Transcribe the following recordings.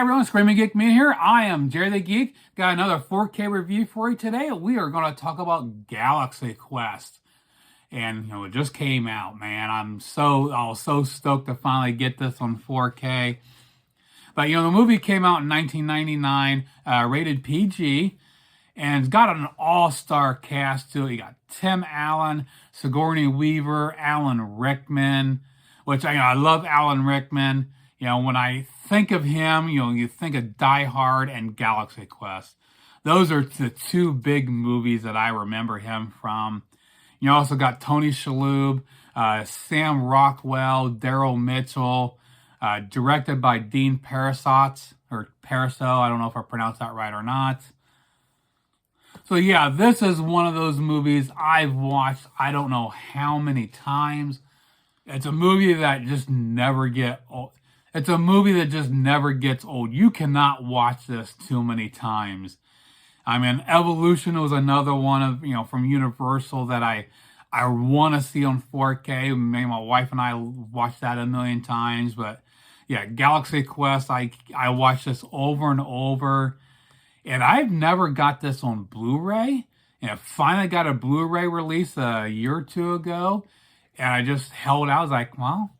everyone, Screaming Geek Me here. I am Jerry the Geek. Got another 4K review for you today. We are going to talk about Galaxy Quest. And it just came out, man. I was so stoked to finally get this on 4K. But the movie came out in 1999, rated PG, and it's got an all-star cast to it. You got Tim Allen, Sigourney Weaver, Alan Rickman, which I love Alan Rickman. When I think of him, you think of Die Hard and Galaxy Quest. Those are the two big movies that I remember him from. You also got Tony Shalhoub, Sam Rockwell, Daryl Mitchell, directed by Dean Parisot, or Pariseau. I don't know if I pronounced that right or not. So yeah, this is one of those movies I've watched I don't know how many times. It's a movie that just never gets old. It's a movie that just never gets old. You cannot watch this too many times. I mean, Evolution was another one of, from Universal that I want to see on 4K. Maybe my wife and I watched that a million times. But yeah, Galaxy Quest, I watched this over and over. And I've never got this on Blu-ray. And I finally got a Blu-ray release a year or two ago. And I just held out. I was like, well,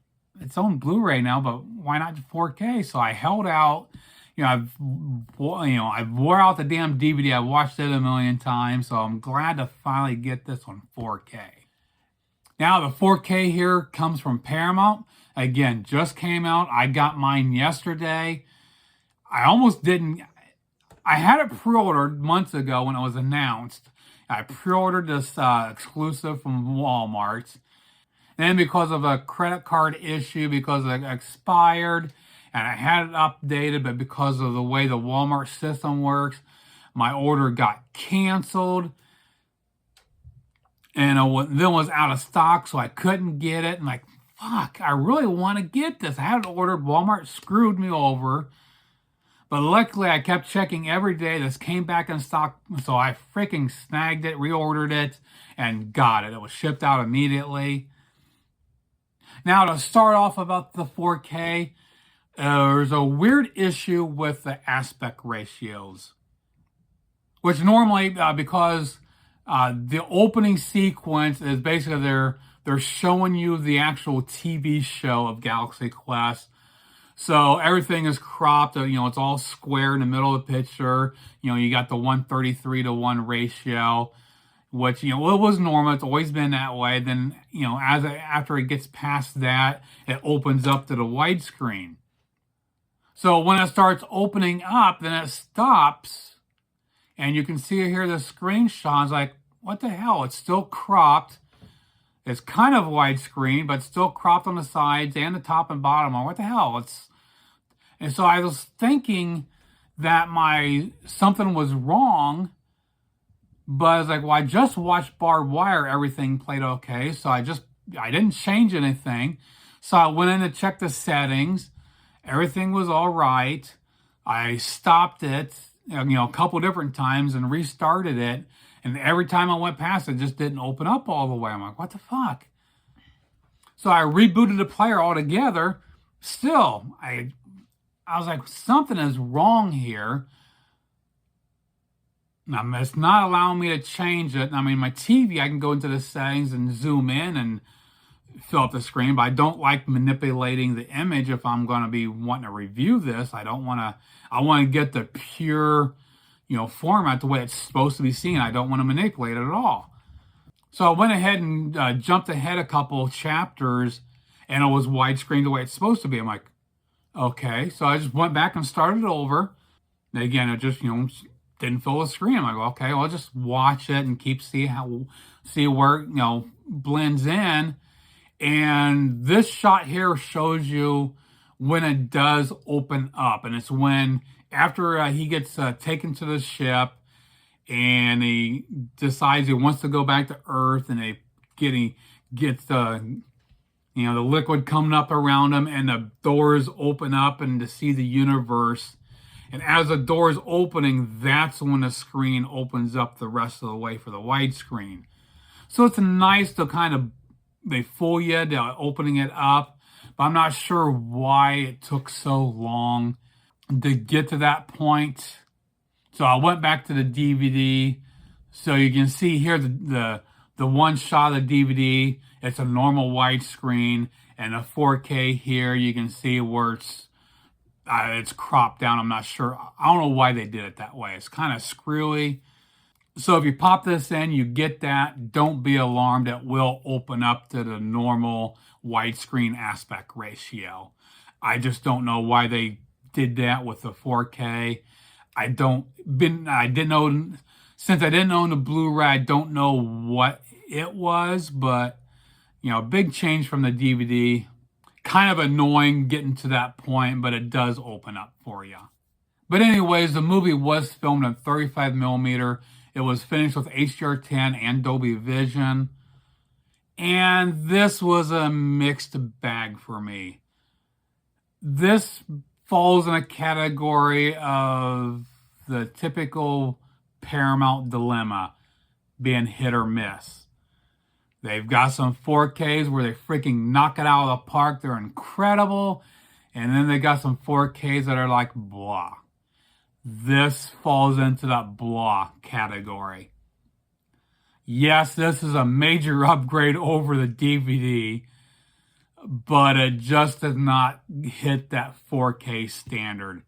it's on Blu-ray now, but why not 4K? So I held out. I wore out the damn DVD. I watched it a million times, so I'm glad to finally get this on 4K. Now the 4K here comes from Paramount. Again, just came out. I got mine yesterday. I almost didn't. I had it pre-ordered months ago when it was announced. I pre-ordered this exclusive from Walmart. Then because of a credit card issue, because it expired, and I had it updated, but because of the way the Walmart system works, my order got canceled. And then was out of stock, so I couldn't get it. And fuck, I really want to get this. I had it ordered. Walmart screwed me over. But luckily, I kept checking every day. This came back in stock, so I freaking snagged it, reordered it, and got it. It was shipped out immediately. Now, to start off about the 4K, there's a weird issue with the aspect ratios, which normally, because the opening sequence is basically they're showing you the actual TV show of Galaxy Quest. So everything is cropped, it's all square in the middle of the picture. You got the 1:33:1 ratio, which, it was normal. It's always been that way. Then, after it gets past that, it opens up to the widescreen. So when it starts opening up, then it stops. And you can see here the screenshot. It's like, what the hell? It's still cropped. It's kind of widescreen, but still cropped on the sides and the top and bottom. What the hell? And so I was thinking that something was wrong. But I was like, well, I just watched Barbed Wire. Everything played okay. So I didn't change anything. So I went in to check the settings. Everything was all right. I stopped it, a couple different times and restarted it. And every time I went past it, just didn't open up all the way. I'm like, what the fuck? So I rebooted the player altogether. Still, I was like, something is wrong here. It's not allowing me to change it. I mean, my TV, I can go into the settings and zoom in and fill up the screen, but I don't like manipulating the image if I'm going to be wanting to review this. I want to get the pure, format the way it's supposed to be seen. I don't want to manipulate it at all. So I went ahead and jumped ahead a couple chapters, and it was widescreen the way it's supposed to be. I'm like, okay. So I just went back and started over. And again, it just, didn't fill the screen. I'm like, okay, well, I'll just watch it and see where it, blends in. And this shot here shows you when it does open up. And it's when, after he gets taken to the ship and he decides he wants to go back to Earth, and he gets the liquid coming up around him, and the doors open up and to see the universe. And as the door is opening, that's when the screen opens up the rest of the way for the widescreen. So it's nice to they fool you to opening it up, but I'm not sure why it took so long. to get to that point. So I went back to the DVD. So you can see here the one shot of the DVD. It's a normal widescreen, and the 4K here you can see where it's cropped down. I'm not sure. I don't know why they did it that way. It's kind of screwy. So if you pop this in, you get that. Don't be alarmed. It will open up to the normal widescreen aspect ratio. I just don't know why they did that with the 4K. I didn't own, since I didn't own the Blu-ray, I don't know what it was, but big change from the DVD. Kind of annoying getting to that point, but it does open up for you. But anyways, the movie was filmed in 35 millimeter. It was finished with HDR10 and Dolby Vision. And this was a mixed bag for me. This falls in a category of the typical Paramount dilemma, being hit or miss. They've got some 4Ks where they freaking knock it out of the park. They're incredible. And then they got some 4Ks that are like blah. This falls into that blah category. Yes, this is a major upgrade over the DVD, but it just does not hit that 4K standard.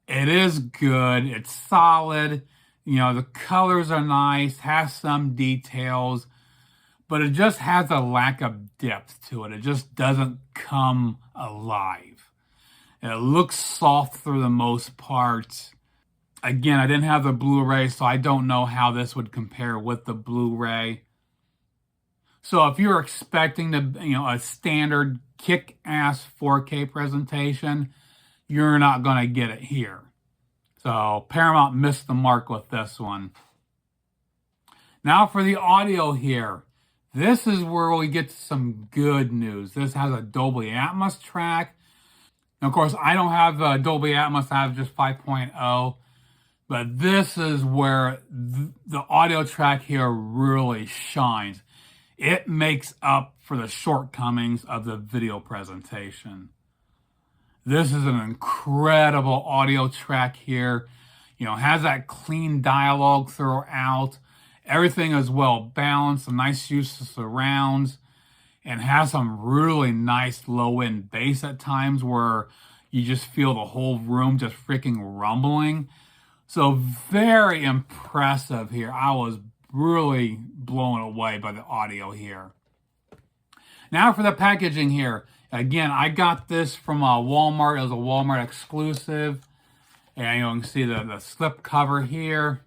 It is good. It's solid. The colors are nice, has some details, but it just has a lack of depth to it. It just doesn't come alive. It looks soft for the most part. Again, I didn't have the Blu-ray, so I don't know how this would compare with the Blu-ray. So if you're expecting a standard kick-ass 4K presentation, you're not going to get it here. So Paramount missed the mark with this one. Now for the audio here. This is where we get some good news. This has a Dolby Atmos track. And of course, I don't have Dolby Atmos. I have just 5.0. But this is where the audio track here really shines. It makes up for the shortcomings of the video presentation. This is an incredible audio track here. Has that clean dialogue throughout. Everything is well balanced, a nice use of surrounds, and has some really nice low-end bass at times where you just feel the whole room just freaking rumbling. So very impressive here. I was really blown away by the audio here. Now for the packaging here. Again, I got this from Walmart. It was a Walmart exclusive. And you can see the slip cover here.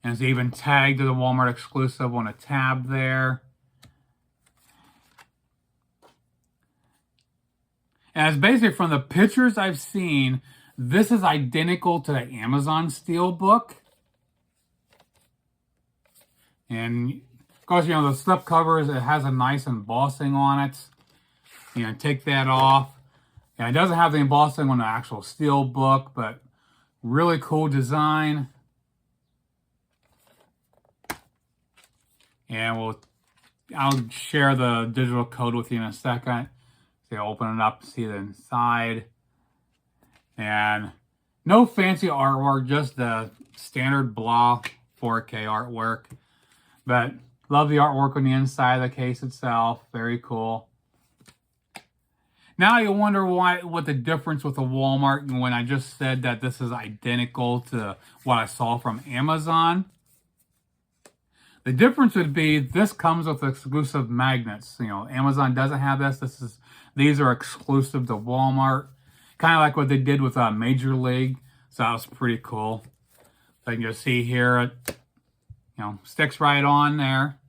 And it's even tagged to the Walmart exclusive on a tab there. And it's basically, from the pictures I've seen, this is identical to the Amazon Steelbook. And of course, the slip covers, it has a nice embossing on it. Take that off. And it doesn't have the embossing on the actual Steelbook, but really cool design. And I'll share the digital code with you in a second. So you open it up, see the inside. And no fancy artwork, just the standard blah 4K artwork. But love the artwork on the inside of the case itself. Very cool. Now you wonder what the difference with the Walmart, when I just said that this is identical to what I saw from Amazon. The difference would be this comes with exclusive magnets. Amazon doesn't have this. These are exclusive to Walmart. Kind of like what they did with Major League. So that was pretty cool. So you can just see here, it sticks right on there.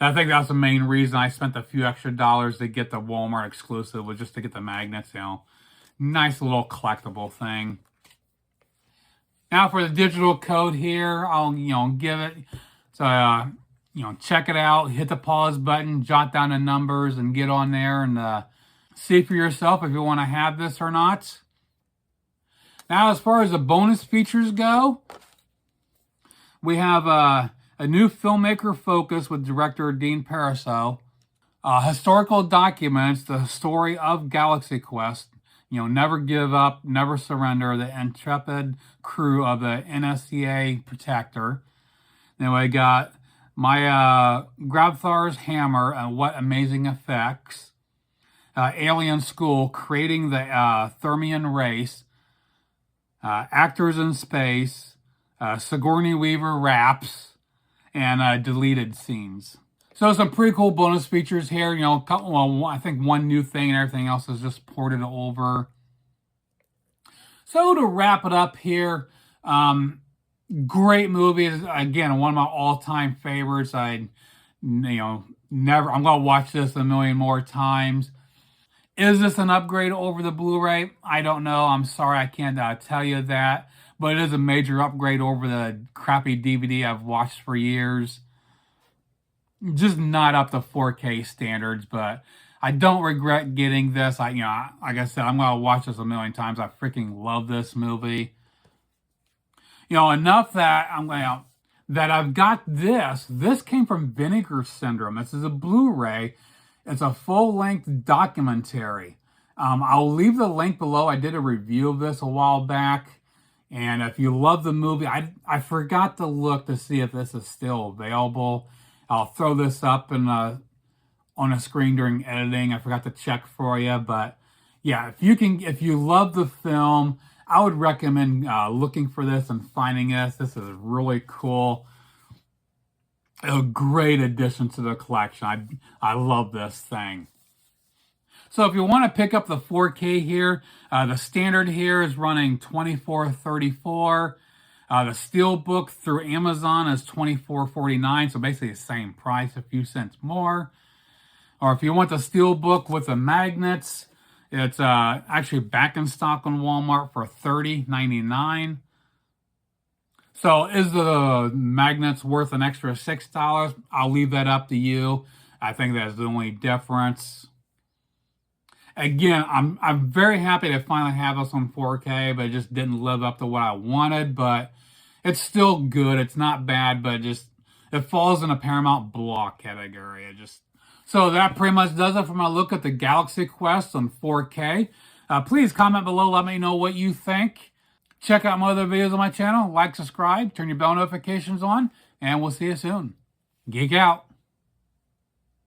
I think that's the main reason I spent a few extra dollars to get the Walmart exclusive, was just to get the magnets. Nice little collectible thing. Now for the digital code here, I'll give it. So check it out. Hit the pause button, jot down the numbers, and get on there and see for yourself if you want to have this or not. Now, as far as the bonus features go, we have a new filmmaker focus with director Dean Paraso. Historical documents the story of Galaxy Quest. Never give up, never surrender. The intrepid crew of the NSCA Protector. Then we got my Grabthar's hammer and what amazing effects. Alien School creating the Thermian race. Actors in space. Sigourney Weaver raps and deleted scenes. So some pretty cool bonus features here. Well, I think one new thing and everything else is just ported over. So to wrap it up here, great movie. Again, one of my all-time favorites. Never. I'm gonna watch this a million more times. Is this an upgrade over the Blu-ray? I don't know. I'm sorry, I can't tell you that. But it is a major upgrade over the crappy DVD I've watched for years. Just not up to 4K standards, but I don't regret getting this. Like I said, I'm gonna watch this a million times. I freaking love this movie. Enough that I've got this. This came from Vinegar Syndrome. This is a Blu-ray. It's a full-length documentary. I'll leave the link below. I did a review of this a while back. And if you love the movie, I forgot to look to see if this is still available. I'll throw this up on a screen during editing. I forgot to check for you, but yeah, if you love the film, I would recommend looking for this and finding this. This is really cool. A great addition to the collection. I love this thing. So if you want to pick up the 4K here, the standard here is running $24.34. The Steelbook through Amazon is $24.49, so basically the same price, a few cents more. Or if you want the Steelbook with the magnets, it's actually back in stock on Walmart for $30.99. So is the magnets worth an extra $6? I'll leave that up to you. I think that's the only difference. Again, I'm very happy to finally have this on 4K, but it just didn't live up to what I wanted. But it's still good. It's not bad, but it falls in a Paramount block category. So that pretty much does it for my look at the Galaxy Quest on 4K. Please comment below. Let me know what you think. Check out my other videos on my channel. Like, subscribe, turn your bell notifications on, and we'll see you soon. Geek out.